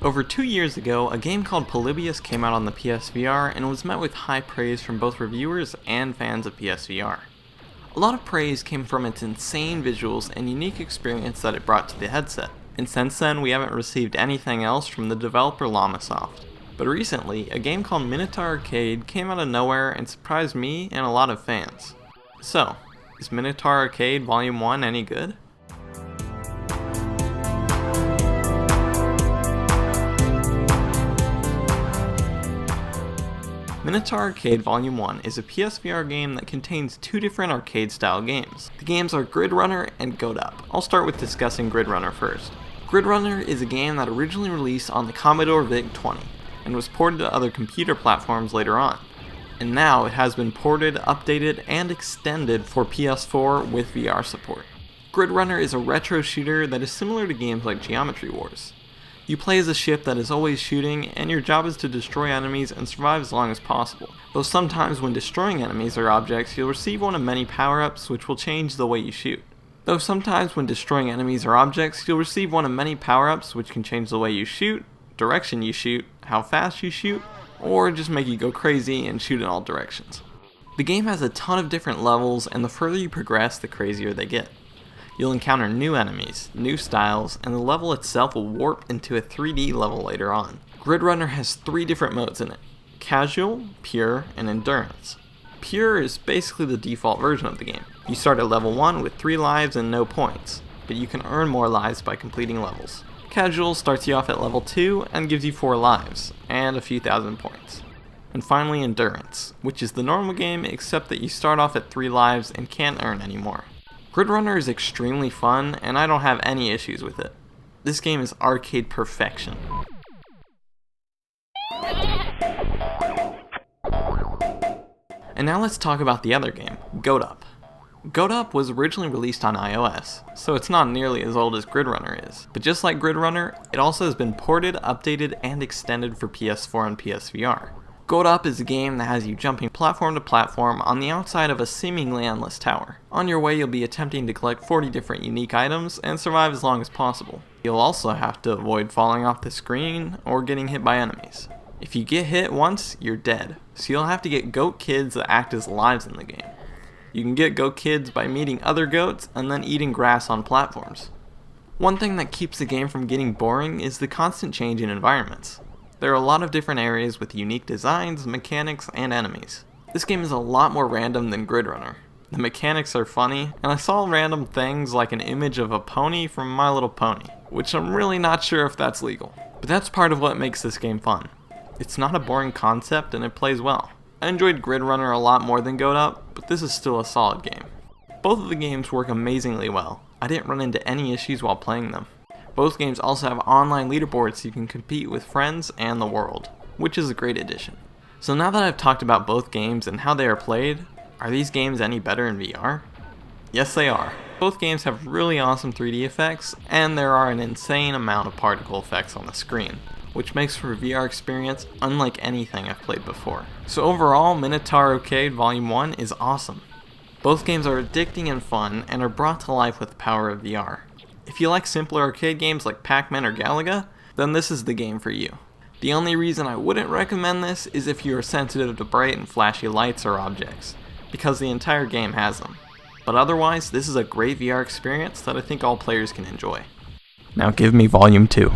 Over 2 years ago, a game called Polybius came out on the PSVR and was met with high praise from both reviewers and fans of PSVR. A lot of praise came from its insane visuals and unique experience that it brought to the headset, and since then we haven't received anything else from the developer Llamasoft. But recently, a game called Minotaur Arcade came out of nowhere and surprised me and a lot of fans. So, is Minotaur Arcade Volume 1 any good? Minotaur Arcade Volume 1 is a PSVR game that contains two different arcade-style games. The games are Gridrunner and Goat Up. I'll start with discussing Gridrunner first. Gridrunner is a game that originally released on the Commodore VIC-20 and was ported to other computer platforms later on. And now it has been ported, updated, and extended for PS4 with VR support. Gridrunner is a retro shooter that is similar to games like Geometry Wars. You play as a ship that is always shooting, and your job is to destroy enemies and survive as long as possible. Though sometimes when destroying enemies or objects, you'll receive one of many power-ups which will change the way you shoot. Direction you shoot, how fast you shoot, or just make you go crazy and shoot in all directions. The game has a ton of different levels, and the further you progress, the crazier they get. You'll encounter new enemies, new styles, and the level itself will warp into a 3D level later on. Gridrunner has 3 different modes in it: Casual, Pure, and Endurance. Pure is basically the default version of the game. You start at level 1 with 3 lives and no points, but you can earn more lives by completing levels. Casual starts you off at level 2 and gives you 4 lives, and a few thousand points. And finally Endurance, which is the normal game except that you start off at 3 lives and can't earn any more. Gridrunner is extremely fun, and I don't have any issues with it. This game is arcade perfection. And now let's talk about the other game, Goat Up. Goat Up was originally released on iOS, so it's not nearly as old as Gridrunner is. But just like Gridrunner, it also has been ported, updated, and extended for PS4 and PSVR. Goat Up is a game that has you jumping platform to platform on the outside of a seemingly endless tower. On your way, you'll be attempting to collect 40 different unique items and survive as long as possible. You'll also have to avoid falling off the screen or getting hit by enemies. If you get hit once, you're dead, so you'll have to get goat kids that act as lives in the game. You can get goat kids by meeting other goats and then eating grass on platforms. One thing that keeps the game from getting boring is the constant change in environments. There are a lot of different areas with unique designs, mechanics, and enemies. This game is a lot more random than Gridrunner. The mechanics are funny, and I saw random things like an image of a pony from My Little Pony, which I'm really not sure if that's legal. But that's part of what makes this game fun. It's not a boring concept and it plays well. I enjoyed Gridrunner a lot more than Goat Up, but this is still a solid game. Both of the games work amazingly well. I didn't run into any issues while playing them. Both games also have online leaderboards so you can compete with friends and the world, which is a great addition. So now that I've talked about both games and how they are played, are these games any better in VR? Yes, they are. Both games have really awesome 3D effects, and there are an insane amount of particle effects on the screen, which makes for a VR experience unlike anything I've played before. So overall, Minotaur Arcade Volume 1 is awesome. Both games are addicting and fun, and are brought to life with the power of VR. If you like simpler arcade games like Pac-Man or Galaga, then this is the game for you. The only reason I wouldn't recommend this is if you are sensitive to bright and flashy lights or objects, because the entire game has them. But otherwise, this is a great VR experience that I think all players can enjoy. Now give me Volume 2.